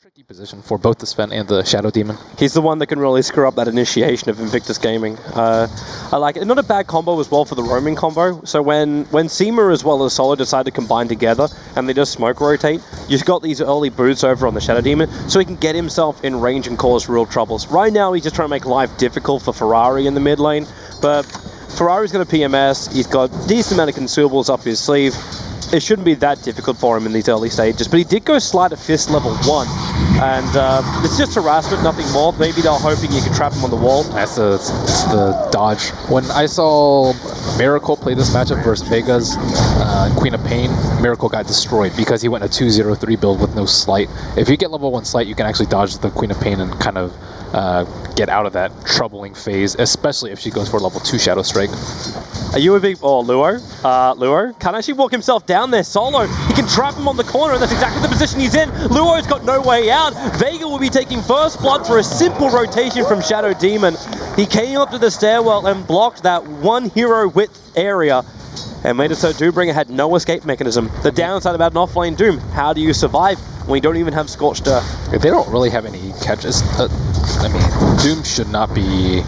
tricky position for both the Sven and the Shadow Demon. He's the one that can really screw up that initiation of Invictus Gaming. I like it. Not a bad combo as well for the roaming combo. So when Seema as well as Solo decide to combine together and they just smoke rotate, you've got these early boots over on the Shadow Demon so he can get himself in range and cause real troubles. Right now he's just trying to make life difficult for Ferrari in the mid lane, but Ferrari's going to PMS. He's got a decent amount of consumables up his sleeve. It shouldn't be that difficult for him in these early stages, but he did go Slide at Fist level 1, and it's just harassment, nothing more. Maybe they're hoping you can trap him on the wall. That's the dodge. When I saw Miracle play this matchup versus Vega's Queen of Pain, Miracle got destroyed because he went a 2-0-3 build with no Slight. If you get level 1 Slight, you can actually dodge the Queen of Pain and kind of get out of that troubling phase, especially if she goes for level 2 Shadow Strike. Are you a big... Oh, Luo? Luo can't actually walk himself down there solo. He can trap him on the corner, and that's exactly the position he's in. Luo's got no way out. Vega will be taking first blood for a simple rotation from Shadow Demon. He came up to the stairwell and blocked that one hero width area, and made it so Doombringer had no escape mechanism. The downside about an offlane Doom, how do you survive when you don't even have Scorched Earth? If they don't really have any catches, I mean, Doom should not be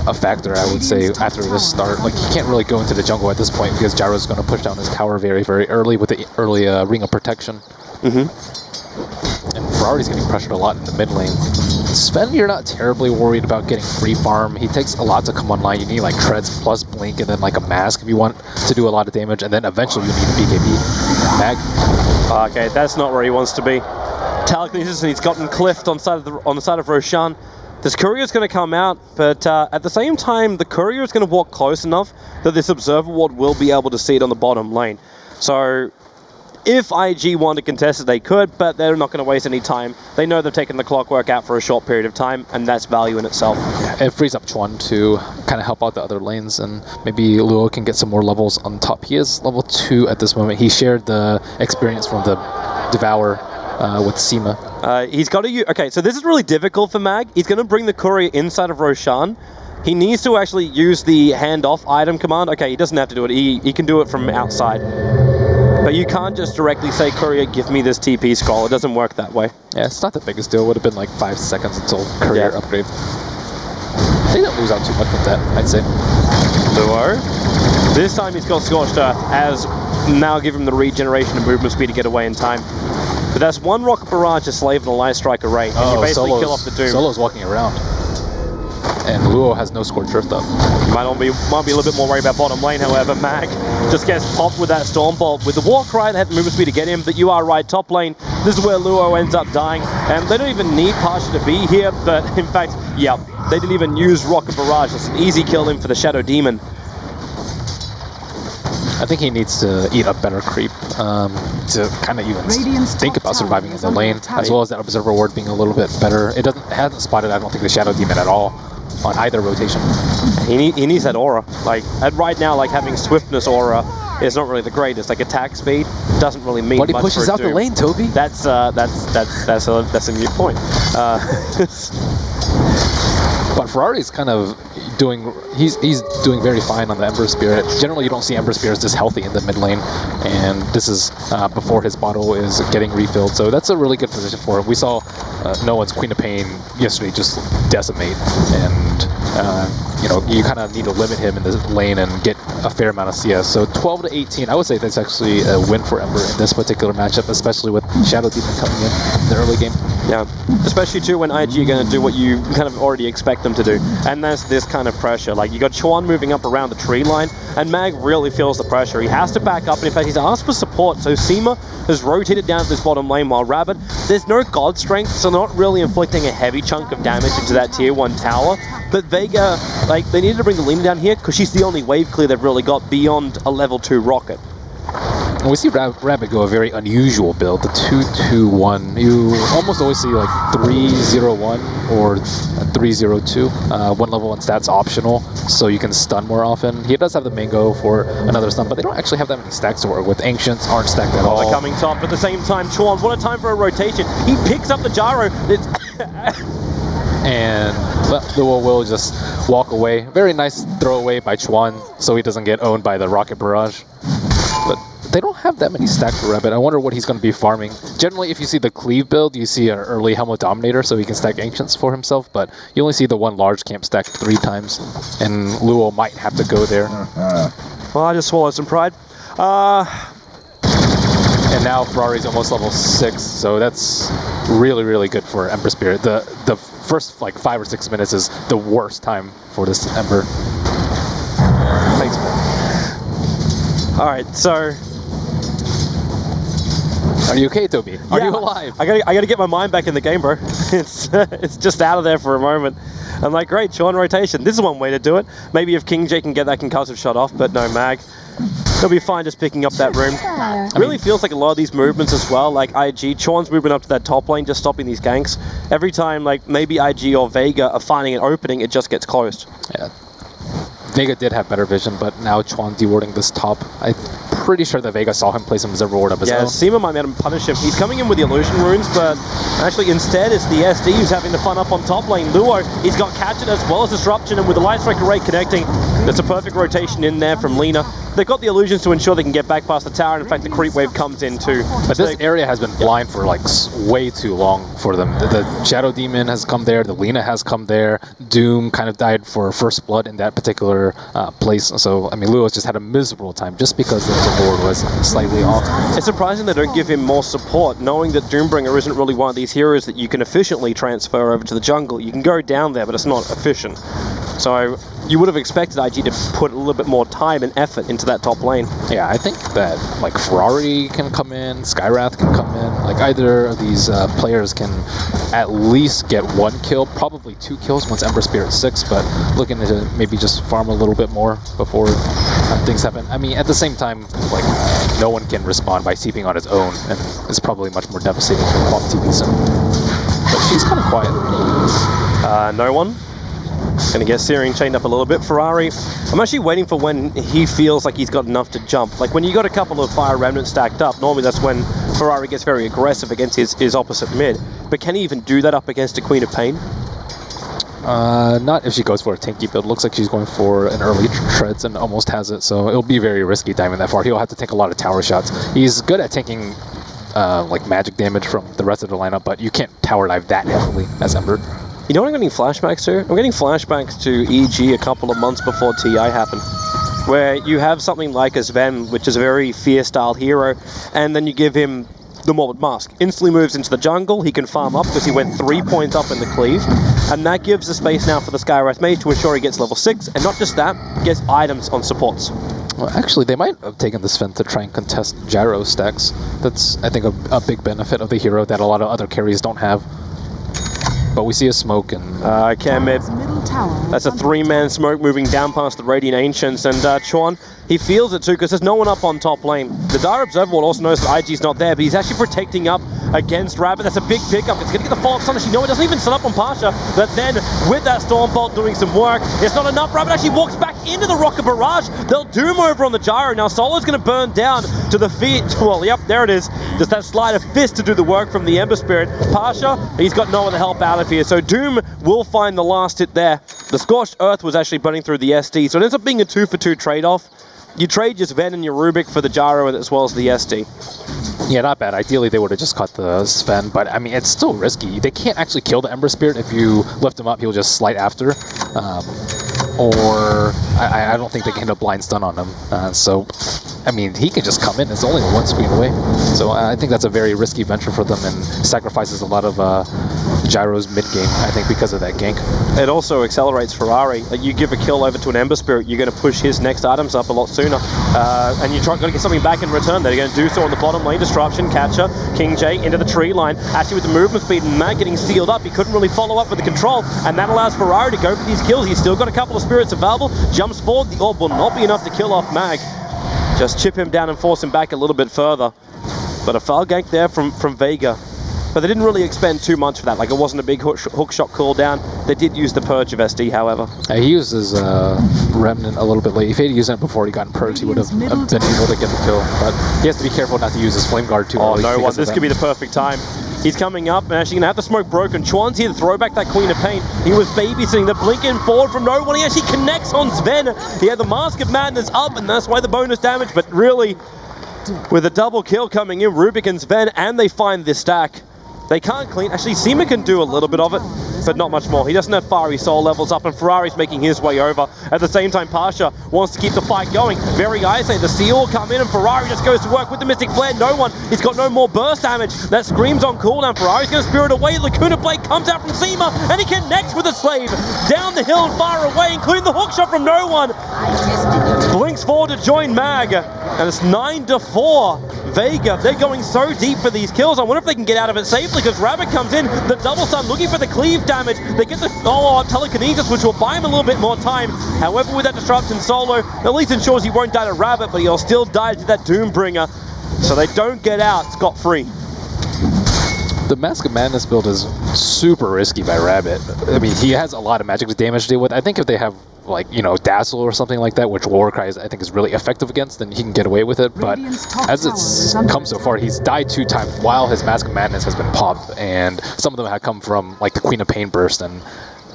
a factor, I would say, after this start. Like, he can't really go into the jungle at this point because Gyro's going to push down his tower very, very early with the early Ring of Protection. And Ferrari's getting pressured a lot in the mid lane. Sven, you're not terribly worried about getting free farm. He takes a lot to come online. You need like Treads plus Blink and then like a Mask if you want to do a lot of damage, and then eventually you need a BKB. Mag. Okay, that's not where he wants to be. Telekinesis, and he's gotten cliffed on the side of Roshan. This courier's going to come out, but at the same time, the courier is going to walk close enough that this observer ward will be able to see it on the bottom lane. So if IG want to contest it, they could, but they're not going to waste any time. They know they've taken the clockwork out for a short period of time, and that's value in itself. It frees up Chuan to kind of help out the other lanes, and maybe Luo can get some more levels on top. He is level 2 at this moment. He shared the experience from the Devour with Seema. He's got to use... Okay, so this is really difficult for Mag. He's going to bring the courier inside of Roshan. He needs to actually use the handoff item command. Okay, he doesn't have to do it. He can do it from outside. But you can't just directly say, courier, give me this TP scroll. It doesn't work that way. Yeah, it's not the biggest deal. It would have been like 5 seconds until courier upgrade. They don't lose out too much with that, I'd say. Luo. This time he's got Scorched Earth, as now give him the regeneration and movement speed to get away in time. But that's one Rocket Barrage to slave and a Light Strike array, and you basically kill off the Doom. Solo's walking around. And Luo has no Scorched Earth up. Might be a little bit more worried about bottom lane, however. Mag just gets popped with that Storm Bolt. With the Warcry, they have the movement speed to get him, but you are right, top lane, this is where Luo ends up dying. And they don't even need Pasha to be here, but in fact, yeah, they didn't even use Rocket Barrage. It's an easy kill in for the Shadow Demon. I think he needs to eat a better creep to kind of even think about surviving in the lane, as well as that Observer Ward being a little bit better. It hasn't spotted, I don't think, the Shadow Demon at all on either rotation. He needs that aura. Like, right now, like, having Swiftness aura is not really the greatest. Like, attack speed doesn't really mean much. But he pushes out the lane, Toby. That's a mute point. But Ferrari's kind of doing, he's doing very fine on the Ember Spirit. Generally, you don't see Ember Spirits this healthy in the mid lane, and this is before his bottle is getting refilled. So that's a really good position for him. We saw Noah's Queen of Pain yesterday just decimate, and you know, you kind of need to limit him in the lane and get a fair amount of CS. So 12 to 18, I would say that's actually a win for Ember in this particular matchup, especially with Shadow Demon coming in the early game. Yeah, especially too when IG are going to do what you kind of already expect them to do, and that's this kind of pressure. Like, you got Chuan moving up around the tree line, and Mag really feels the pressure. He has to back up, and in fact, he's asked for support. So Seema has rotated down to this bottom lane, while Rabbit, there's no God Strength, so not really inflicting a heavy chunk of damage into that tier 1 tower. But Vega, like, they needed to bring the Lina down here because she's the only wave clear they've really got beyond a level 2 rocket. And we see Rabbit go a very unusual build, the 2-2-1. You almost always see like 3-0-1 or 3-0-2. 1 level 1 stats optional, so you can stun more often. He does have the Mango for another stun, but they don't actually have that many stacks to work with. Ancients aren't stacked at all. They're coming top, but at the same time, Chuan, what a time for a rotation. He picks up the gyro. And Luo will just walk away. Very nice throwaway by Chuan, so he doesn't get owned by the Rocket Barrage. But they don't have that many stacked for Rabbit. I wonder what he's going to be farming. Generally, if you see the Cleave build, you see an early Helmet Dominator, so he can stack Ancients for himself, but you only see the one large camp stacked 3 times, and Luo might have to go there. Well, I just swallowed some pride. And now Ferrari's almost level 6, so that's really, really good for Ember Spirit. The first like 5 or 6 minutes is the worst time for this Ember. Thanks, man. All right, so are you okay, Toby? Are you alive? I gotta get my mind back in the game, bro. It's just out of there for a moment. I'm like, great, Sean rotation. This is one way to do it. Maybe if King J can get that concussive shot off, but no, Mag. He'll be fine just picking up that room. It really feels like a lot of these movements as well, like IG, Chorn's moving up to that top lane, just stopping these ganks. Every time, like, maybe IG or Vega are finding an opening, it just gets closed. Yeah. Vega did have better vision, but now Chuan dewarding this top. I'm pretty sure that Vega saw him place some Observer Ward up as well. Yeah, Seema might let him punish him. He's coming in with the illusion runes, but actually instead it's the SD who's having the fun up on top lane. Luo, he's got Catchet as well as Disruption, and with the Light Strike Array connecting, there's a perfect rotation in there from Lina. They've got the illusions to ensure they can get back past the tower, and in fact the creep wave comes in too. But this area has been blind for like way too long for them. The Shadow Demon has come there, the Lina has come there, Doom kind of died for First Blood in that particular place. So, I mean, Luo's just had a miserable time just because the board was slightly off. It's surprising they don't give him more support, knowing that Doombringer isn't really one of these heroes that you can efficiently transfer over to the jungle. You can go down there, but it's not efficient. So you would have expected IG to put a little bit more time and effort into that top lane. Yeah, I think that like Ferrari can come in, Skywrath can come in. Like either of these players can at least get 1 kill, probably 2 kills once Ember Spirit's 6, but looking to maybe just farm a little bit more before things happen. I mean, at the same time, like no one can respond by TPing on his own, and it's probably much more devastating for Quam TP soon. But she's kind of quiet. No one. Gonna get Searing chained up a little bit. Ferrari, I'm actually waiting for when he feels like he's got enough to jump. Like when you got a couple of Fire Remnants stacked up, normally that's when Ferrari gets very aggressive against his opposite mid. But can he even do that up against a Queen of Pain? Not if she goes for a tanky build. Looks like she's going for an early treads and almost has it, so it'll be very risky diving that far. He'll have to take a lot of tower shots. He's good at taking like magic damage from the rest of the lineup, but you can't tower dive that heavily as Ember. You know what I'm getting flashbacks to? I'm getting flashbacks to EG a couple of months before TI happened, where you have something like a Sven, which is a very fear-style hero, and then you give him the Morbid Mask. Instantly moves into the jungle, he can farm up because he went 3 points up in the cleave, and that gives the space now for the Skywrath Mage to ensure he gets level 6, and not just that, gets items on supports. Well, actually, they might have taken this Sven to try and contest gyro stacks. That's, I think, a big benefit of the hero that a lot of other carries don't have. But we see a smoke and... that's a 3-man smoke moving down past the Radiant Ancients, and Chuan, he feels it too because there's no one up on top lane. The Dire Observer also knows that IG's not there, but he's actually protecting up against Rabbit. That's a big pickup. It's going to get the follow-up Sunish. No, it doesn't even set up on Pasha, but then with that Stormbolt doing some work, it's not enough. Rabbit actually walks back into the Rocket Barrage. They'll Doom over on the Gyro. Now Solo's going to burn down to the feet. Well, yep, there it is. Just that slide of fist to do the work from the Ember Spirit. Pasha, he's got no one to help out of here, so Doom will find the last hit there. The Scorched Earth was actually burning through the SD, so it ends up being a 2-for-2 trade-off. You trade your Sven and your Rubik for the Gyro as well as the SD. Yeah, not bad. Ideally, they would have just cut the Sven, but I mean, it's still risky. They can't actually kill the Ember Spirit. If you lift him up, he'll just slide after. Or I don't think they can hit a blind stun on him. So, I mean, he can just come in. It's only 1 screen away. So I think that's a very risky venture for them and sacrifices a lot of Gyro's mid-game, I think, because of that gank. It also accelerates Ferrari. Like, you give a kill over to an Ember Spirit, you're going to push his next items up a lot sooner. And you're got to get something back in return. They're going to do so on the bottom lane. Disruption, Catcher, King J into the tree line. Actually, with the movement speed and Mag getting sealed up, he couldn't really follow up with the control, and that allows Ferrari to go for these kills. He's still got a couple of spirits available. Jumps forward. The orb will not be enough to kill off Mag. Just chip him down and force him back a little bit further. But a foul gank there from Vega. But they didn't really expend too much for that. Like, it wasn't a big hook shot cooldown. They did use the Purge of SD, however. He used his Remnant a little bit late. If he had used it before he got purged, he would have been able to get the kill. But he has to be careful not to use his Flame Guard too early. Oh, no one. This could be the perfect time. He's coming up and actually going to have the smoke broken. Chuan's here to throw back that Queen of Pain. He was babysitting the blinking forward from no one. He actually connects on Sven. He had the Mask of Madness up, and that's why the bonus damage. But really, With a double kill coming in, Rubik and Sven, and they find this stack. They can't clean. Actually, Seema can do a little bit of it, but not much more. He doesn't have fiery soul levels up, and Ferrari's making his way over. At the same time, Pasha wants to keep the fight going. Very Ice, the seal will come in, and Ferrari just goes to work with the Mystic Flare. No one. He's got no more burst damage. That screams on cooldown. Ferrari's going to spirit away. Lacuna Blade comes out from Seema, and he connects with a slave down the hill and far away, including the hook shot from No One. Blinks forward to join Mag, and it's 9-4. Vega, they're going so deep for these kills. I wonder if they can get out of it safely, because Rabbit comes in, the double stun, looking for the cleave damage. They get the follow-up telekinesis, which will buy him a little bit more time. However, with that disruption solo, at least ensures he won't die to Rabbit, but he'll still die to that Doombringer. So they don't get out scot-free. The Mask of Madness build is super risky by Rabbit. I mean, he has a lot of magic damage to deal with. I think if they have, like, you know, Dazzle or something like that, which Warcry I think is really effective against, then he can get away with it. But as it's come so far, he's died 2 times while his Mask of Madness has been popped, and some of them have come from, like, the Queen of Pain burst, and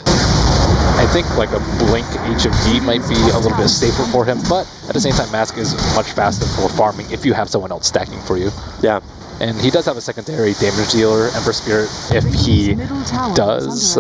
I think, like, a Blink HMD might be a little bit safer for him, but at the same time, Mask is much faster for farming if you have someone else stacking for you. Yeah. And he does have a secondary damage dealer, Emperor Spirit, if he does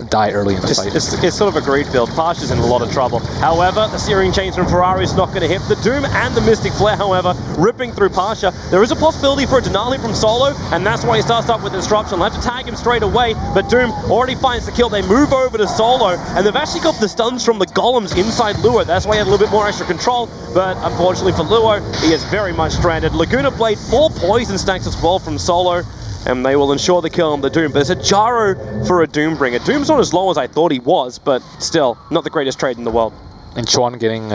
die early in the fight. It's sort of a greed build. Pasha's in a lot of trouble. However, the Searing Chains from Ferrari is not going to hit. The Doom and the Mystic Flare, however, ripping through Pasha. There is a possibility for a Denali from Solo, and that's why he starts up with Disruption. They'll have to tag him straight away, but Doom already finds the kill. They move over to Solo, and they've actually got the stuns from the Golems inside Luo. That's why he had a little bit more extra control, but unfortunately for Luo, he is very much stranded. Laguna Blade, 4 poison stacks as well from Solo, and they will ensure the kill on the Doom. But it's a Jaro for a Doombringer. Doom's not as low as I thought he was, but still, not the greatest trade in the world. And Chuan getting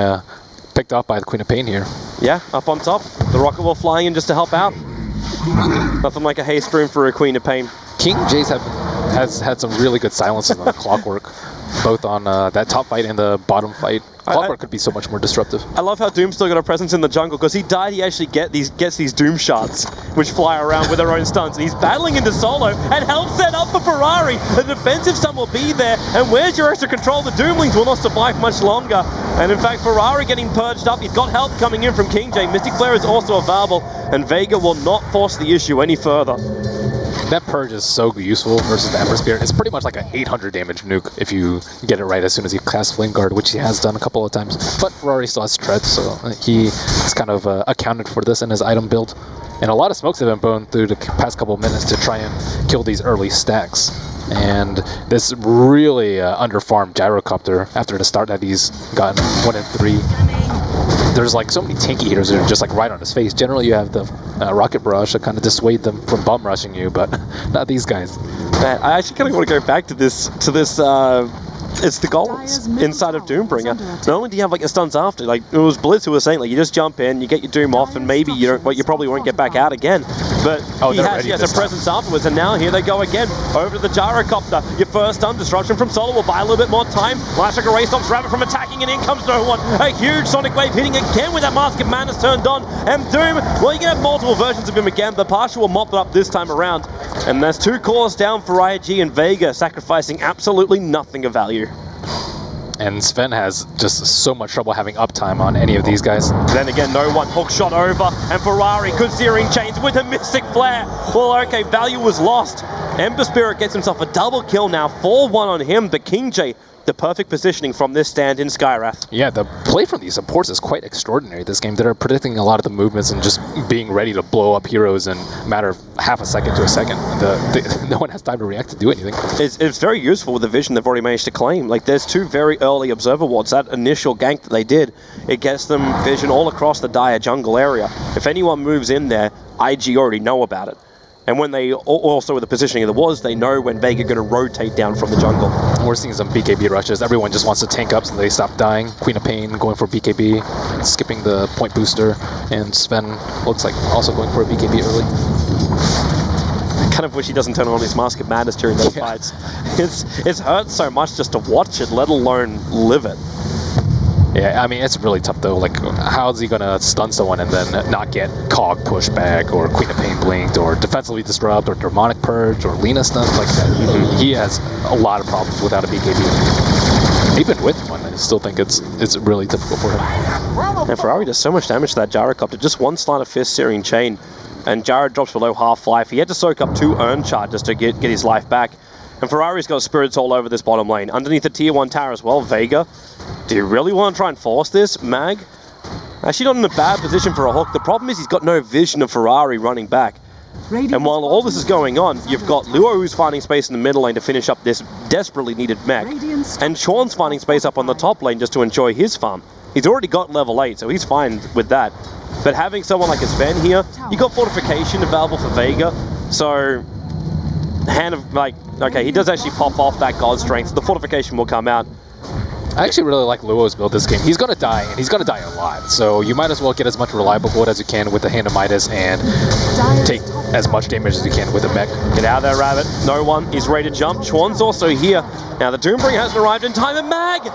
picked up by the Queen of Pain here. Yeah, up on top. The Rocket Will flying in just to help out. Nothing like a haste room for a Queen of Pain. King Jace has had some really good silences on the Clockwork, both on that top fight and the bottom fight. Clockwork could be so much more disruptive. I love how Doom's still got a presence in the jungle, because he died, he actually gets these Doom shots, which fly around with their own stunts, and he's battling into Solo, and help set up for Ferrari. The defensive stun will be there, and where's your extra control? The Doomlings will not survive much longer, and in fact, Ferrari getting purged up. He's got help coming in from King J. Mystic Flare is also available, and Vega will not force the issue any further. That purge is so useful versus the Emperor Spirit. It's pretty much like an 800 damage nuke if you get it right as soon as you cast Flame Guard, which he has done a couple of times. But Ferrari still has Tread, so he has kind of accounted for this in his item build. And a lot of smokes have been blown through the past couple of minutes to try and kill these early stacks. And this really underfarmed Gyrocopter after the start that he's gotten 1 and 3. There's like so many tanky hitters that are just like right on his face. Generally you have the Rocket Barrage to kind of dissuade them from bum rushing you, but not these guys. Man, I actually kind of want to go back to this it's the goals inside of Doombringer. Not only do you have like your stuns after, like it was Blitz who was saying, like you just jump in, you get your Doom off, and maybe you probably won't get back out again. But he has a presence afterwards, and now here they go again over to the Gyrocopter. Your first stun disruption from Solo will buy a little bit more time. Last Array stops Rabbit from attacking, and in comes No One. A huge Sonic Wave hitting again with that Mask of Madness turned on, and Doom, well, you can have multiple versions of him again, but Pasha will mop it up this time around. And there's 2 cores down for IG and Vega, sacrificing absolutely nothing of value. And Sven has just so much trouble having uptime on any of these guys. Then again, No One hook shot over, and Ferrari good Searing Chains with a Mystic Flare. Well, okay, value was lost. Ember Spirit gets himself a double kill now, 4-1 on him, but King J, the perfect positioning from this stand in Skywrath. Yeah, the play from these supports is quite extraordinary this game. They're predicting a lot of the movements and just being ready to blow up heroes in a matter of half a second to a second. No one has time to react to do anything. It's very useful with the vision they've already managed to claim. Like, there's 2 very early Observer Wards. That initial gank that they did, it gets them vision all across the dire jungle area. If anyone moves in there, IG already know about it. And when they, also with the positioning of the wards, they know when Vega going to rotate down from the jungle. We're seeing some BKB rushes. Everyone just wants to tank up so they stop dying. Queen of Pain going for BKB, and skipping the point booster. And Sven looks like also going for a BKB early. I kind of wish he doesn't turn on his Mask of Madness during those fights. It's hurt so much just to watch it, let alone live it. Yeah, I mean, it's really tough, though. Like, how is he going to stun someone and then not get Cog pushback, or Queen of Pain blinked, or defensively disrupt, or Demonic Purge, or Lena stun? Like, he has a lot of problems without a BKB. even with one, I still think it's really difficult for him. And Ferrari does so much damage to that gyrocopter. Just one sleight of fist searing chain, and Gyro drops below half life. He had to soak up 2 urn charges to get his life back. And Ferrari's got spirits all over this bottom lane. Underneath the tier 1 tower as well, Vega. Do you really want to try and force this, Mag? Actually not in a bad position for a hook. The problem is he's got no vision of Ferrari running back. And while all this is going on, you've got Luo who's finding space in the middle lane to finish up this desperately needed mech. And Sean's finding space up on the top lane just to enjoy his farm. He's already got level 8, so he's fine with that. But having someone like a Sven here, you got fortification available for Vega. So, hand of, like, okay, he does actually pop off that God Strength. The fortification will come out. I actually really like Luo's build this game. He's going to die, and he's going to die a lot. So you might as well get as much reliable gold as you can with the Hand of Midas and take as much damage as you can with the mech. Get out of there, Rabbit. No one. He's ready to jump. Chuan's also here. Now the Doombringer hasn't arrived in time, and Mag!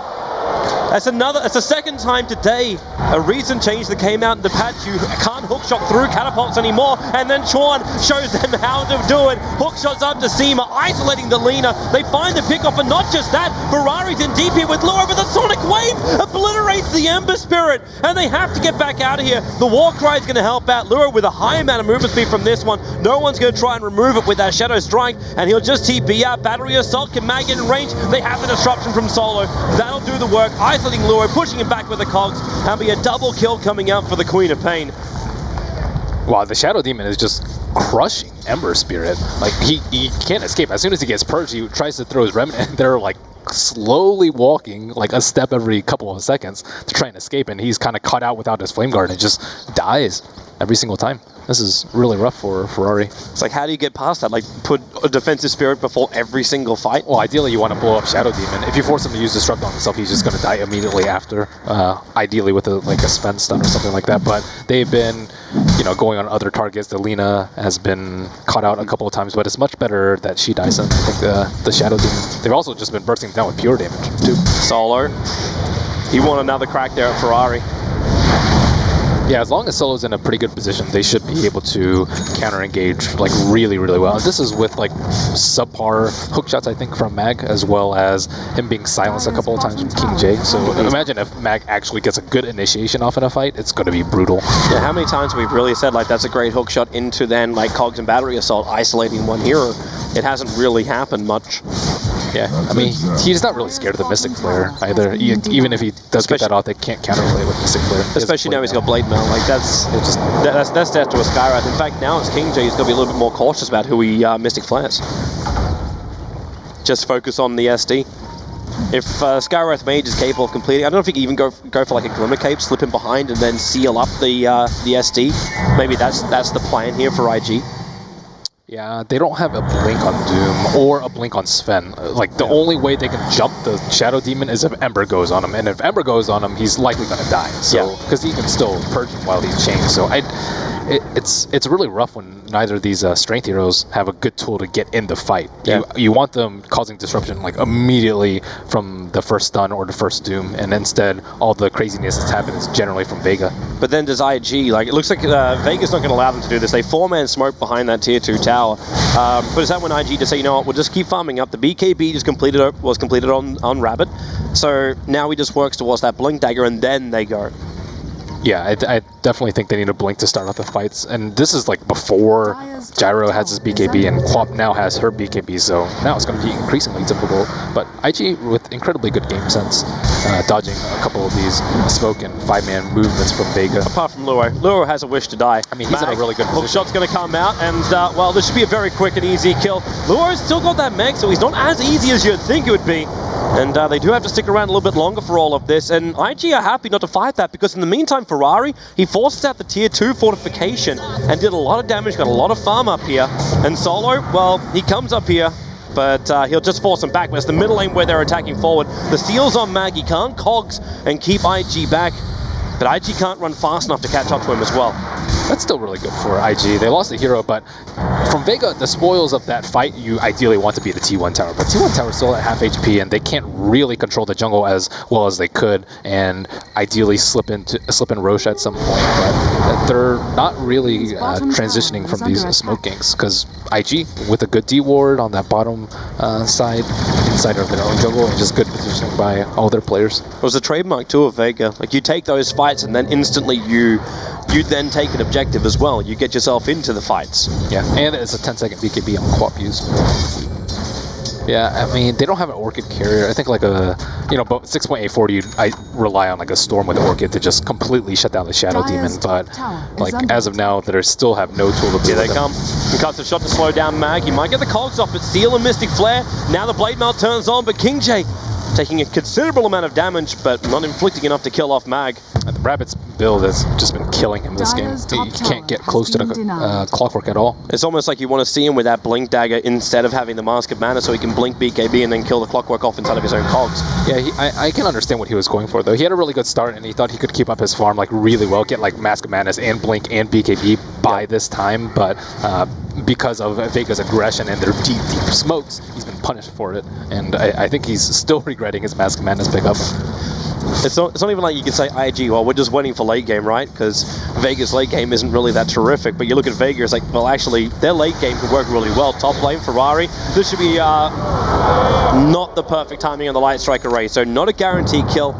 That's the second time today a recent change that came out in the patch. You can't hookshot through catapults anymore, and then Chuan shows them how to do it. Hookshots up to Seema, isolating the Lina. They find the pickoff, and not just that, Ferrari's in deep here with Luo, but the Sonic Wave obliterates the Ember Spirit, and they have to get back out of here. The Warcry is going to help out Luo with a high amount of movement speed from this one. No one's going to try and remove it with that Shadow Strike, and he'll just TP out. Battery Assault, can Mag get in range? They have the disruption from Solo. That'll do the work. Isolating Luo, pushing him back with the cogs, and be a double kill coming out for the Queen of Pain. Wow, the Shadow Demon is just crushing Ember Spirit. Like, he can't escape. As soon as he gets purged, he tries to throw his Remnant, and they're like slowly walking like a step every couple of seconds to try and escape, and he's kind of caught out without his Flame Guard and just dies every single time. This is really rough for Ferrari. It's like, how do you get past that? Like, put a defensive spirit before every single fight? Well, ideally you want to blow up Shadow Demon. If you force him to use Disrupt on himself, he's just going to die immediately after. Ideally with a Sven stun or something like that. But they've been, going on other targets. The Lina has been caught out a couple of times, but it's much better that she dies than I think the Shadow Demon. They've also just been bursting down with pure damage too. Solo, he won another crack there at Ferrari. Yeah, as long as Solo's in a pretty good position, they should be able to counter-engage like really, really well. And this is with like subpar hook shots, I think, from Mag, as well as him being silenced a couple of times from King J. So imagine if Mag actually gets a good initiation off in a fight, it's going to be brutal. Yeah, how many times we've really said like that's a great hook shot into then like Cogs and Battery Assault isolating one hero. It hasn't really happened much. Yeah, I mean, he's not really scared of the Mystic Flare either. Even if he does get that off, they can't counterplay with Mystic Flare. Especially now he's got Blade Mail. Like that's death to a Skywrath. In fact, now it's King J. He's got to be a little bit more cautious about who he Mystic Flares. Just focus on the SD. If Skywrath Mage is capable of completing, I don't know if he can even go for like a Glimmer Cape, slip in behind, and then seal up the SD. Maybe that's the plan here for IG. Yeah, they don't have a blink on Doom or a blink on Sven. Like, the only way they can jump the Shadow Demon is if Ember goes on him. And if Ember goes on him, he's likely going to die. So, because he can still purge him while he's chained. So, it's really rough when neither of these strength heroes have a good tool to get in the fight. Yeah. You want them causing disruption like immediately from the first stun or the first Doom. And instead, all the craziness that's happened is generally from Vega. But then does IG, like, it looks like Vega's not going to allow them to do this. They 4-man smoke behind that tier 2 tower. But is that when IG just say, you know what, we'll just keep farming up. The BKB just was completed on Rabbit. So now he just works towards that Blink Dagger, and then they go. Yeah, I definitely think they need a blink to start off the fights. And this is like before Gyro has his BKB and Quap now has her BKB, so now it's going to be increasingly difficult. But IG with incredibly good game sense, dodging a couple of these smoke and 5-man movements from Vega. Apart from Luo. Luo has a wish to die. I mean, he's in a really good position. Hook shot's going to come out, and well, this should be a very quick and easy kill. Luo's still got that mech, so he's not as easy as you'd think it would be. And they do have to stick around a little bit longer for all of this, and IG are happy not to fight that, because in the meantime, Ferrari, he forces out the tier 2 fortification and did a lot of damage, got a lot of farm up here. And Solo, well, he comes up here, but he'll just force him back. But it's the middle lane where they're attacking forward. The seal's on Mag, he can't cogs and keep IG back, but IG can't run fast enough to catch up to him as well. That's still really good for IG. They lost the hero, but from Vega, the spoils of that fight, you ideally want to be the T1 tower. But T1 tower is still at half HP, and they can't really control the jungle as well as they could, and ideally slip in Roche at some point. But they're not really transitioning from these smoke ganks because IG with a good D ward on that bottom side, inside of their own jungle, and just good positioning by all their players. It was a trademark too of Vega. Like you take those fights and then instantly you then take an objective as well. You get yourself into the fights. Yeah, and it's a 10-second BKB on Quap use. Yeah, I mean, they don't have an Orchid carrier. I think like a, but 6.840, I rely on like a Storm with Orchid to just completely shut down the Shadow Demon. But like as of now, they still have no tool to deal with them. Here they come. He cuts a shot to slow down Mag. He might get the cogs off, but Seal and Mystic Flare. Now the Blade Mail turns on, but King J taking a considerable amount of damage, but not inflicting enough to kill off Mag. And the Rabbit's build has just been killing him this game. You can't get close to the Clockwork at all. It's almost like you want to see him with that Blink Dagger instead of having the Mask of Mana so he can blink BKB and then kill the Clockwork off inside of his own cogs. Yeah, I can understand what he was going for though. He had a really good start and he thought he could keep up his farm like really well, get like Mask of Mana and Blink and BKB by this time, but because of Vega's aggression and their deep smokes, he's been punished for it, and I think he's still regretting his Mask of Mana pickup. It's not even like you can say IG, well, we're just waiting for late game, right? Because Vega's late game isn't really that terrific, but you look at Vega, it's like, well, actually, their late game could work really well. Top lane, Ferrari, this should be not the perfect timing on the Light Strike array, so not a guaranteed kill.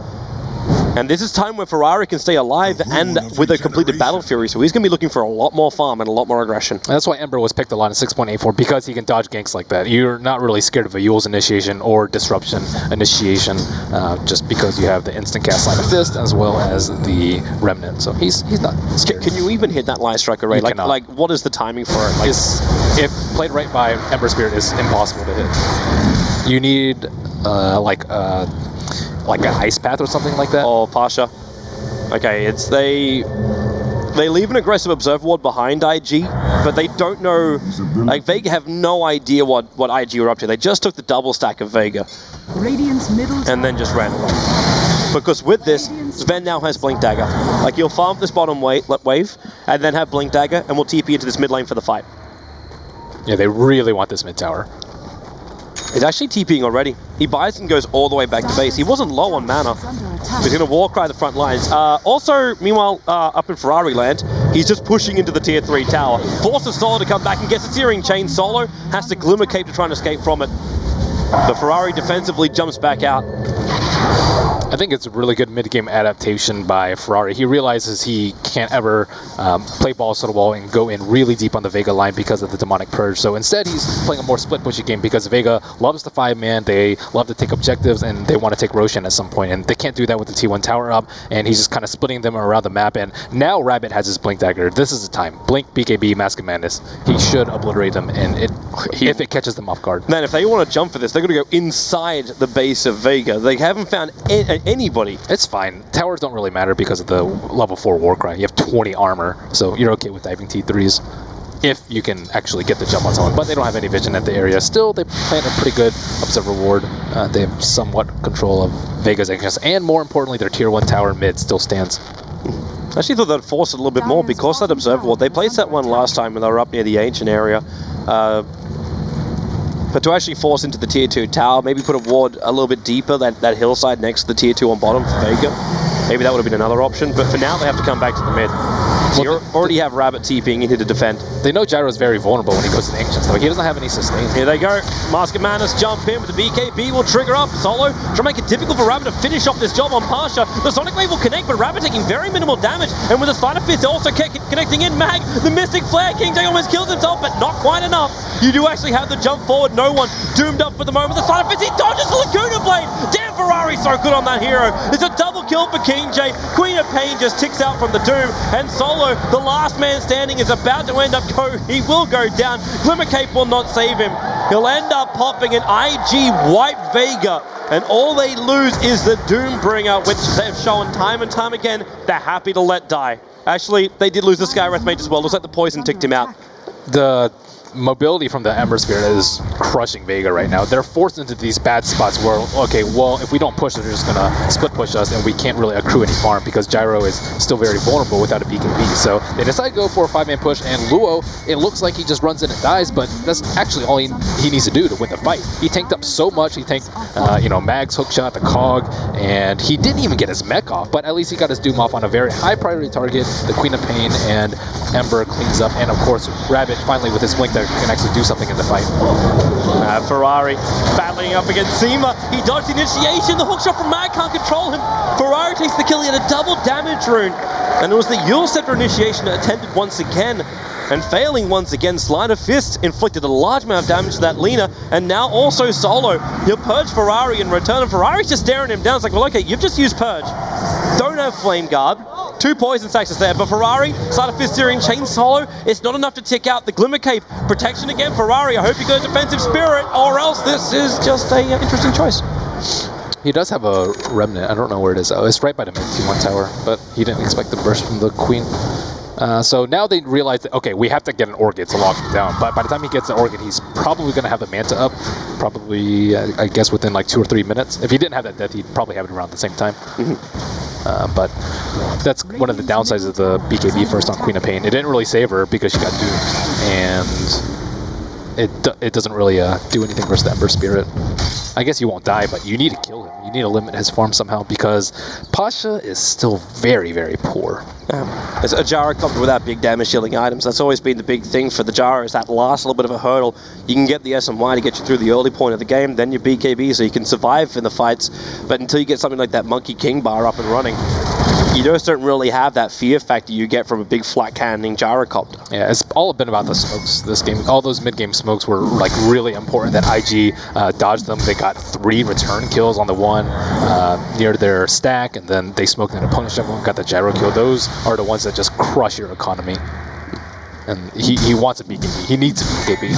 And this is time where Ferrari can stay alive and with a completed Battle Fury, so he's going to be looking for a lot more farm and a lot more aggression. And that's why Ember was picked a lot in 6.84, because he can dodge ganks like that. You're not really scared of a Yule's initiation or disruption initiation, just because you have the instant cast Sleight of Fist as well as the Remnant. So he's not scared. Can you even hit that Light Strike array? Like, what is the timing for it? Like, if played right by Ember Spirit, is impossible to hit. You need like an Ice Path or something like that? Or Pasha. Okay, it's they leave an aggressive Observe Ward behind IG, but they don't know, like Vega have no idea what IG were up to. They just took the double stack of Vega and then just ran away. Because with this, Sven now has Blink Dagger. Like you'll farm this bottom wave and then have Blink Dagger and we'll TP into this mid lane for the fight. Yeah, they really want this mid tower. He's actually TPing already. He buys and goes all the way back to base. He wasn't low on mana. He's going to Warcry the front lines. Also, meanwhile, up in Ferrari land, he's just pushing into the tier 3 tower. Forces Solo to come back and gets a Searing Chain. Solo has to Glimmer Cape to try and escape from it. The Ferrari defensively jumps back out. I think it's a really good mid-game adaptation by Ferrari. He realizes he can't ever play balls to the wall and go in really deep on the Vega line because of the Demonic Purge. So instead, he's playing a more split-pushy game because Vega loves the 5-man, they love to take objectives, and they want to take Roshan at some point. And they can't do that with the T1 tower up, and he's just kind of splitting them around the map. And now Rabbit has his Blink Dagger. This is the time. Blink, BKB, Mask of Madness. He should obliterate them, and if it catches them off guard. Man, if they want to jump for this, they're going to go inside the base of Vega. They haven't found anybody. It's fine. Towers don't really matter because of the level 4 Warcry. You have 20 armor, so you're okay with diving T3s if you can actually get the jump on someone. But they don't have any vision at the area. Still, they plant a pretty good Observer Ward. They have somewhat control of Vega's actions, and more importantly, their tier 1 tower mid still stands. I actually thought they'd force it a little bit more because that Observer Ward. They placed that one last time when they were up near the Ancient area. But to actually force into the tier 2 tower, maybe put a ward a little bit deeper, that hillside next to the tier 2 on bottom for Vega. Maybe that would have been another option, but for now they have to come back to the mid. So you already have Rabbit TPing in here to defend. They know Gyro's very vulnerable when he goes to the Ancients, though. He doesn't have any sustain. Here they go. Mask of Madness jump in with the BKB will trigger up. Solo trying to make it difficult for Rabbit to finish off this job on Pasha. The Sonic Wave will connect, but Rabbit taking very minimal damage. And with the Sleight of Fist also connecting in Mag, the Mystic Flare, King J almost kills himself, but not quite enough. You do actually have the jump forward. No one doomed up for the moment. The Sleight of Fist, he dodges the Laguna Blade. Damn, Ferrari's so good on that hero. It's a double kill for King J. Queen of Pain just ticks out from the Doom. And Solo, the last man standing, is about to end up he will go down. Glimmer Cape will not save him. He'll end up popping an IG wipe Vega, and all they lose is the Doombringer, which they've shown time and time again they're happy to let die. Actually, they did lose the Skywrath Mage as well. Looks like the poison ticked him out. The mobility from the Ember Spirit is crushing Vega right now. They're forced into these bad spots where, okay, well, if we don't push, they're just gonna split push us, and we can't really accrue any farm because Gyro is still very vulnerable without a BKB. So they decide to go for a 5-man push, and Luo, it looks like he just runs in and dies, but that's actually all he needs to do to win the fight. He tanked up so much. He tanked, Mag's hookshot, the Cog, and he didn't even get his mech off, but at least he got his Doom off on a very high priority target, the Queen of Pain, and Ember cleans up, and of course Rabbit finally with his blink that can actually do something in the fight. Ferrari battling up against Zima. He dodged the initiation. The hookshot from Mag can't control him. Ferrari takes the kill. He had a double damage rune, and it was the Yule Scepter initiation that attempted once again. And failing once again, Slide of Fist inflicted a large amount of damage to that Lina, and now also Solo. He'll purge Ferrari in return, and Ferrari's just staring him down. It's like, well, okay, you've just used Purge. Don't have Flame Guard. 2 poison stacks there, but Ferrari, Slide of Fist Searing Chain Solo, it's not enough to tick out the Glimmer Cape. Protection again, Ferrari, I hope you go Defensive Spirit, or else this is just a interesting choice. He does have a Remnant. I don't know where it is. Oh, it's right by the mid T1 tower, but he didn't expect the burst from the Queen. So now they realize that, okay, we have to get an Orchid to lock him down. But by the time he gets the Orchid, he's probably going to have the Manta up, probably, I guess, within like 2 or 3 minutes. If he didn't have that death, he'd probably have it around the same time. But that's one of the downsides of the BKB first on Queen of Pain. It didn't really save her because she got doomed, and it doesn't really do anything versus the Ember Spirit. I guess you won't die, but you need to kill him. You need to limit his farm somehow because Pasha is still very, very poor. As a Jara comes without big damage shielding items, that's always been the big thing for the Jara, is that last little bit of a hurdle. You can get the SMY to get you through the early point of the game, then your BKB so you can survive in the fights, but until you get something like that Monkey King bar up and running, you just don't really have that fear factor you get from a big flat cannoning Gyrocopter. Yeah, it's all been about the smokes this game. All those mid-game smokes were like really important that IG dodged them. They got 3 return kills on the one near their stack, and then they smoked an opponent's jungle and got the gyro kill. Those are the ones that just crush your economy. And he wants a BKB. He needs a BKB.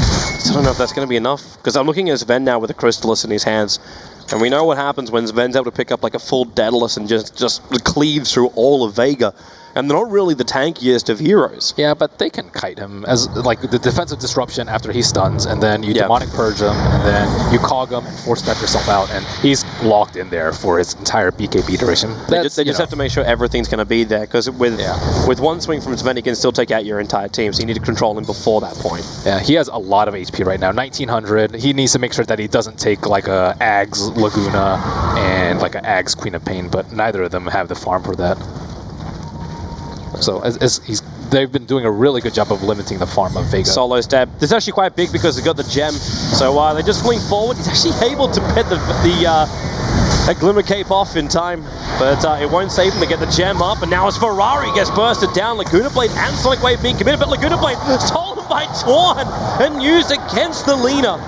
I don't know if that's going to be enough, because I'm looking at Sven now with a Crystallis in his hands, and we know what happens when Sven's able to pick up like a full Daedalus and just cleave through all of Vega. And they're not really the tankiest of heroes. Yeah, but they can kite him as like the defensive disruption after he stuns, and then you demonic purge him, and then you cog him and force step yourself out, and he's locked in there for his entire BKB duration. They just have to make sure everything's going to be there, because with one swing from Sven, he can still take out your entire team, so you need to control him before that point. Yeah, he has a lot of HP right now, 1900. He needs to make sure that he doesn't take like a Ags Laguna and like a Ags Queen of Pain, but neither of them have the farm for that. So they've been doing a really good job of limiting the farm of Vega. Solo stab. This is actually quite big because they've got the gem. So they just blink forward. He's actually able to pet that Glimmer Cape off in time. But it won't save him to get the gem up. And now as Ferrari gets bursted down, Laguna Blade and Sonic Wave being committed. But Laguna Blade stolen by Torn and used against the Lina.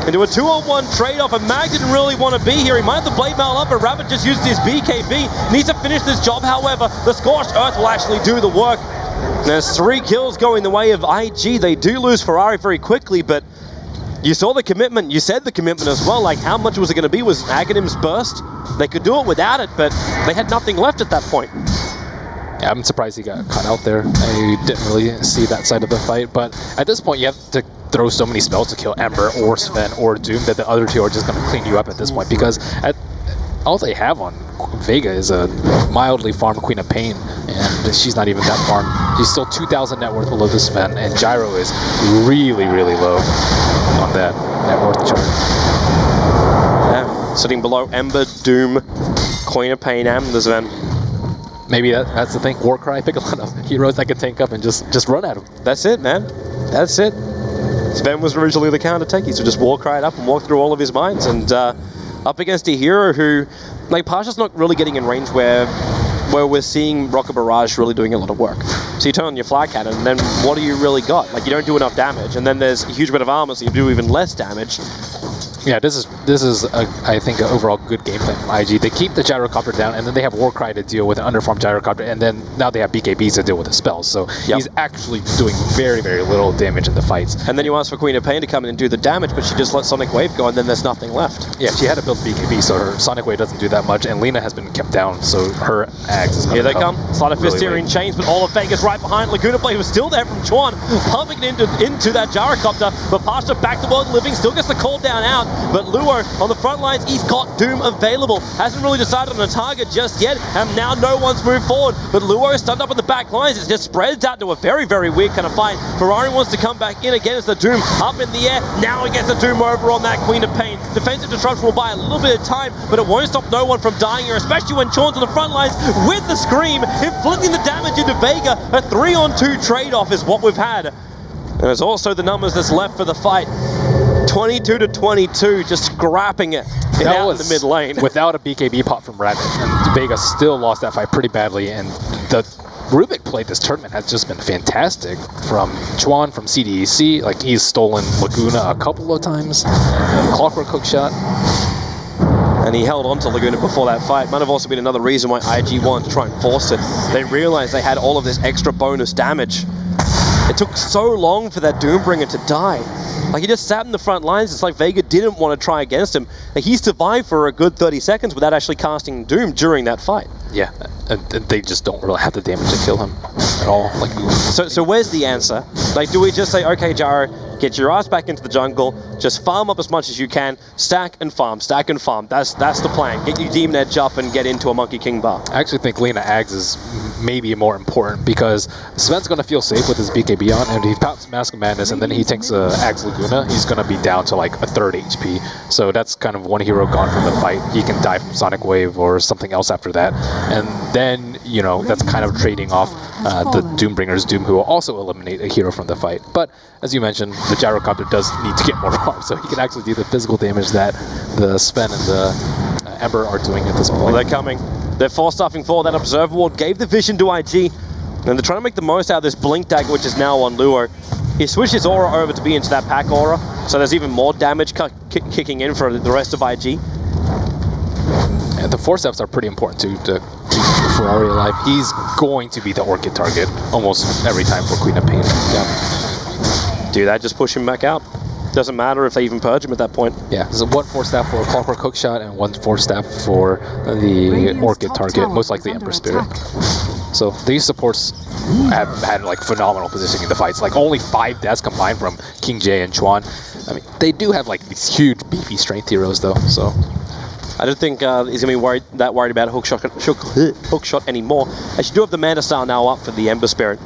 Into a 2-on-1 trade-off, and Mag didn't really want to be here. He might have the blade mail up, but Rabbit just used his BKB. Needs to finish this job, however. The Scorched Earth will actually do the work. There's 3 kills going the way of IG. They do lose Ferrari very quickly, but you saw the commitment. You said the commitment as well. Like, how much was it going to be? Was Aghanim's burst? They could do it without it, but they had nothing left at that point. Yeah, I'm surprised he got caught out there. I didn't really see that side of the fight, but at this point, you have to throw so many spells to kill Ember or Sven or Doom that the other 2 are just going to clean you up at this point, because all they have on Vega is a mildly farmed Queen of Pain, and she's not even that farmed. She's still 2,000 net worth below the Sven, and Gyro is really, really low on that net worth chart. Yeah, sitting below Ember, Doom, Queen of Pain, and the Sven. Maybe that's the thing. Warcry, pick a lot of heroes that can tank up and just run at him. That's it, man. That's it. Sven was originally the counter techie, so just Warcry it up and walk through all of his mines, and up against a hero who, like, Pasha's not really getting in range where we're seeing Rocket Barrage really doing a lot of work. So you turn on your flag cannon, and then what do you really got? Like, you don't do enough damage, and then there's a huge bit of armor, so you do even less damage. Yeah, this is I think an overall good game plan from IG. They keep the gyrocopter down, and then they have Warcry to deal with an underfarmed gyrocopter, and then now they have BKBs to deal with the spells. So he's actually doing very, very little damage in the fights. And then you ask for Queen of Pain to come in and do the damage, but she just let Sonic Wave go, and then there's nothing left. Yeah, she had to build BKB, so her Sonic Wave doesn't do that much, and Lena has been kept down, so her Ags is going to Here they come. Sleight of Fist here in chains, but all of Vega's right behind. Laguna Blade was still there from Chuan, pumping it into that gyrocopter, but Pasha back to World Living, still gets the call down out, but Luo on the front lines, he's got Doom available. Hasn't really decided on a target just yet, and now no one's moved forward. But Luo is stunned up in the back lines. It just spreads out to a very, very weird kind of fight. Ferrari wants to come back in again as the Doom up in the air. Now he gets the Doom over on that Queen of Pain. Defensive disruption will buy a little bit of time, but it won't stop no one from dying here, especially when Chorn's on the front lines with the Scream, inflicting the damage into Vega. A 3-on-2 trade-off is what we've had. And there's also the numbers that's left for the fight. 22-22, just scrapping it out in the mid lane. Without a BKB pop from Rabbit, and Vega still lost that fight pretty badly, and the Rubik play this tournament has just been fantastic. From Chuan, from CDEC, like he's stolen Laguna a couple of times, Clockwork hookshot. And he held on to Laguna before that fight. Might have also been another reason why IG wanted to try and force it. They realized they had all of this extra bonus damage. It took so long for that Doombringer to die. Like, he just sat in the front lines. It's like Vega didn't want to try against him. Like, he survived for a good 30 seconds without actually casting Doom during that fight. Yeah, and they just don't really have the damage to kill him at all. Like, so where's the answer? Like, do we just say, okay, Jaro, get your ass back into the jungle, just farm up as much as you can, stack and farm, stack and farm. That's the plan. Get your Demon Edge up and get into a Monkey King bar. I actually think Lena Ags is maybe more important because Sven's going to feel safe with his BKB on, and if he pops Mask of Madness and then he takes Ags Laguna, he's going to be down to like a third HP. So that's kind of one hero gone from the fight. He can die from Sonic Wave or something else after that. And then, you know, that's kind of trading off the Doombringer's Doom, who will also eliminate a hero from the fight. But as you mentioned, the Gyrocopter does need to get more arms, so he can actually do the physical damage that the Sven and the Ember are doing at this point. Well, they're coming. They're force-stuffing forward. That Observer Ward gave the vision to IG, and they're trying to make the most out of this Blink Dagger, which is now on Luo. He switched his aura over to be into that pack aura, so there's even more damage kicking in for the rest of IG. And the force-ups are pretty important too to keep Ferrari alive. He's going to be the Orchid target almost every time for Queen of Pain. Yeah. Do that, just push him back out. Doesn't matter if they even purge him at that point. Yeah, there's one force staff for Clockwork Hookshot and one force staff for the Orchid target, most likely Ember Spirit. So these supports have had like phenomenal positioning in the fights. Like only 5 deaths combined from King J and Chuan. I mean, they do have like these huge beefy strength heroes though. So I don't think he's gonna be worried about hookshot anymore. As you do have the Mana Style now up for the Ember Spirit.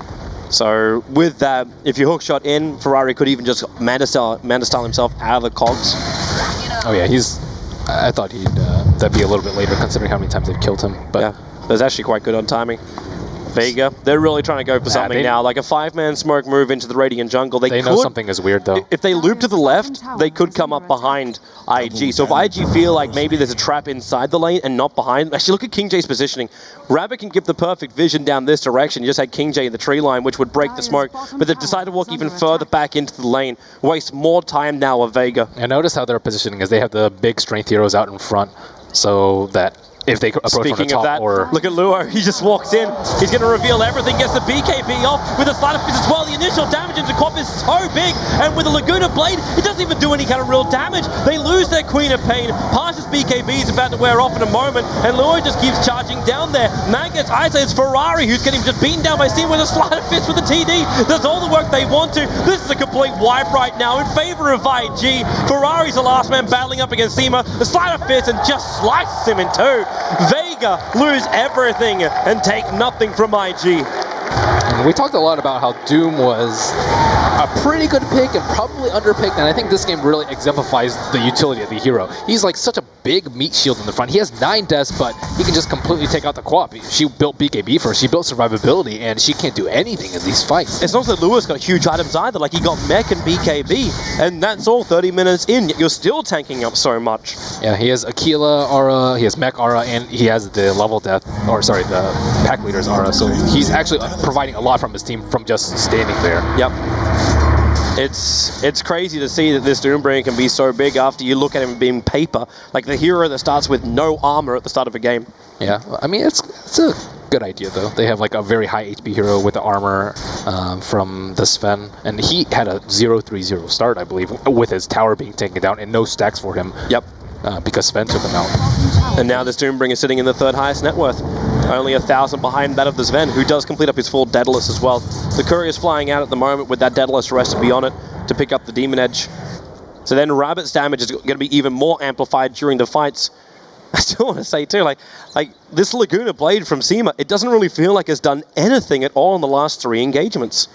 So with that, if you hookshot in, Ferrari could even just Mana Style himself out of the cogs. Oh yeah, I thought that'd be a little bit later considering how many times they've killed him. But yeah, that's actually quite good on timing. Vega, they're really trying to go for something now, like a 5-man smoke move into the Radiant jungle. They know something is weird though. If they loop to the left, they could come up behind IG. So if IG feel like maybe there's a trap inside the lane and not behind, actually look at King J's positioning. Rabbit can give the perfect vision down this direction. You just had King J in the tree line, which would break the smoke, but they've decided to walk even further back into the lane, waste more time now with Vega. And notice how their positioning is. They have the big strength heroes out in front, so that if they approach Speaking from the top of that, or... look at Luo. He just walks in. He's going to reveal everything. Gets the BKB off with a Sleight of Fist as well. The initial damage into Quap is so big. And with the Laguna Blade, it doesn't even do any kind of real damage. They lose their Queen of Pain. Pasha's BKB is about to wear off in a moment. And Luo just keeps charging down there. Man gets Isa. It's Ferrari who's getting just beaten down by Steam with a Sleight of Fist with the TD. Does all the work they want to. This is a complete wipe right now in favor of IG. Ferrari's the last man battling up against Seema. The Sleight of Fist and just slices him in two. Vega lose everything and take nothing from IG. And we talked a lot about how Doom was a pretty good pick and probably underpicked, and I think this game really exemplifies the utility of the hero. He's like such a big meat shield in the front. He has 9 deaths, but he can just completely take out the Quap. She built BKB first, she built survivability, and she can't do anything in these fights. It's not that Lewis got huge items either, like he got mech and BKB, and that's all 30 minutes in, yet you're still tanking up so much. Yeah, he has Aquila aura, he has mech aura, and he has the level death, or sorry, the pack leader's aura, so he's actually providing a lot from his team from just standing there. Yep. It's crazy to see that this Doombringer can be so big after you look at him being paper, like the hero that starts with no armor at the start of a game. Yeah, I mean, it's a good idea, though. They have like a very high HP hero with the armor from the Sven, and he had a 0-3-0 start, I believe, with his tower being taken down and no stacks for him. Yep. Because Sven took him out. And now this Doombringer is sitting in the third highest net worth. Only 1,000 behind that of the Sven, who does complete up his full Daedalus as well. The Courier's flying out at the moment with that Daedalus rest to be on it to pick up the Demon Edge. So then Rabbit's damage is going to be even more amplified during the fights. I still want to say too, like this Laguna blade from Seema, it doesn't really feel like it's done anything at all in the last 3 engagements.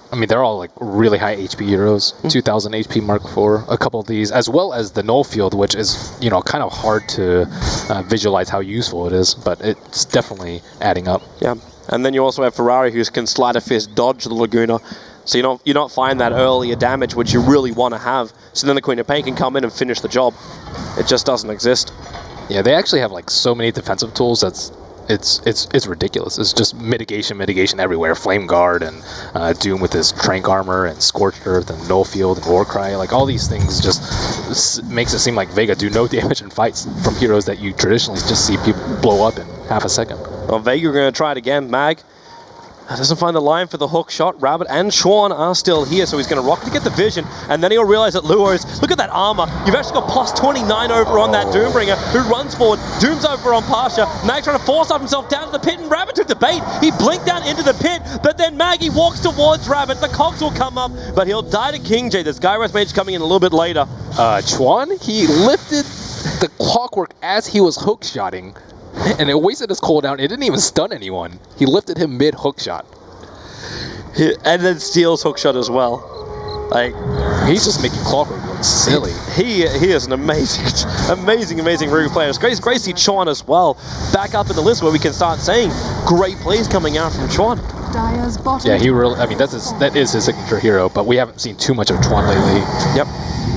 I mean, they're all like really high HP heroes, 2,000 HP Mark IV, a couple of these, as well as the null field, which is, you know, kind of hard to visualize how useful it is, but it's definitely adding up. Yeah, and then you also have Ferrari, who can Sleight of Fist dodge the Laguna, so you don't find that earlier damage, which you really want to have. So then the Queen of Pain can come in and finish the job. It just doesn't exist. Yeah, they actually have like so many defensive tools that's it's ridiculous. It's just mitigation everywhere. Flame Guard and Doom with his Trank Armor and Scorched Earth and Null Field and Warcry. Like all these things just makes it seem like Vega do no damage in fights from heroes that you traditionally just see people blow up in half a second. Well, Vega are going to try it again. Mag doesn't find the line for the hook shot. Rabbit and Chuan are still here, so he's going to rock to get the vision, and then he'll realize that Luo's, look at that armor. You've actually got plus 29 over on that Doombringer, who runs forward. Doom's over on Pasha. Mag trying to force up himself down to the pit, and Rabbit took the bait. He blinked down into the pit, but then Maggie walks towards Rabbit. The cogs will come up, but he'll die to King J. This Gyros Mage coming in a little bit later. Chuan, he lifted the clockwork as he was hook-shotting, and it wasted his cooldown. It didn't even stun anyone. He lifted him mid-hook shot. And then steals hookshot as well. Like, he's just making Clockwork look silly. He is an amazing Ruby player. It's great to see Chuan as well back up in the list where we can start saying great plays coming out from Chuan. Yeah, he really. I mean, that is his signature hero, but we haven't seen too much of Chuan lately. Yep.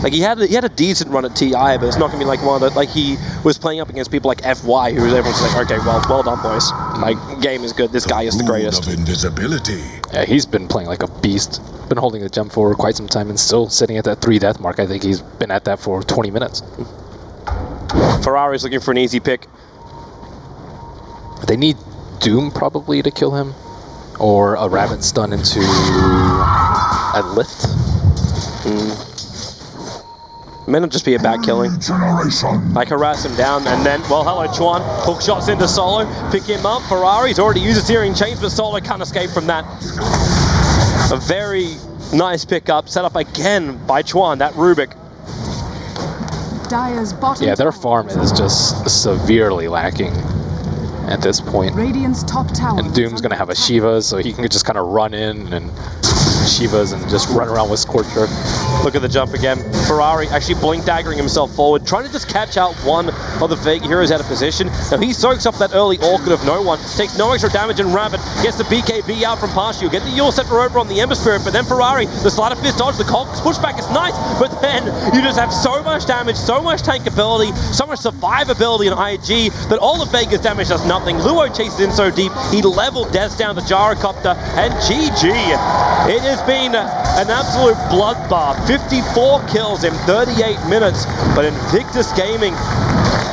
Like he had a decent run at TI, but it's not gonna be like one that, like, he was playing up against people like FY, who everyone's like, okay, well done, boys. Like, game is good. This guy is the greatest. Of invisibility. Yeah, he's been playing like a beast. Been holding the gem for quite some time and still sitting at that 3 death mark. I think he's been at that for 20 minutes. Ferrari's looking for an easy pick. They need Doom probably to kill him, or a Rabbit stun into a lift. May not just be a back killing. Like, harass him down, and then, well, hello, Chuan. Hook shots into Solo. Pick him up. Ferrari's already used his Searing Chains, but Solo can't escape from that. A very nice pickup, set up again by Chuan, that Rubik. Yeah, their farm is just severely lacking at this point. Radiant's top tower. And Doom's going to have a Shiva, so he can just kind of run in and Shivas and just run around with Scorched Earth. Look at the jump again. Ferrari actually blink daggering himself forward, trying to just catch out one of the Vega heroes out of position. Now he soaks up that early Orchid of no one, takes no extra damage, and Rabbit gets the BKB out from Pasha. You'll get the Yule Scepter over on the Ember Spirit, but then Ferrari, the Sleight of Fist dodge, the Cogs pushback is nice, but then you just have so much damage, so much tankability, so much survivability in IG that all of Vega's damage does nothing. Luo chases in so deep, he leveled Death down the Gyrocopter, and GG. It has been an absolute bloodbath. 54 kills in 38 minutes, but Invictus Gaming,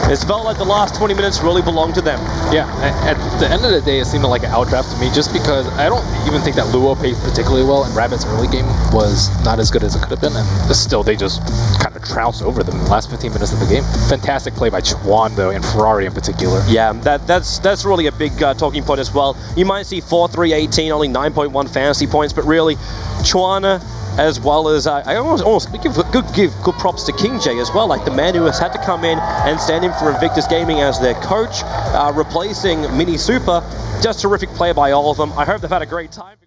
it's felt like the last 20 minutes really belonged to them. Yeah, at the end of the day, it seemed like an outdraft to me, just because I don't even think that Luo played particularly well, and Rabbit's early game was not as good as it could have been, and still they just kind of trounced over them in the last 15 minutes of the game. Fantastic play by Chuan, though, and Ferrari in particular. Yeah, that's really a big talking point as well. You might see 4-3-18, only 9.1 fantasy points, but really, Chuan, as well as I almost give good props to King J as well, like the man who has had to come in and stand in for Invictus Gaming as their coach, replacing Mini Super. Just terrific play by all of them. I hope they've had a great time.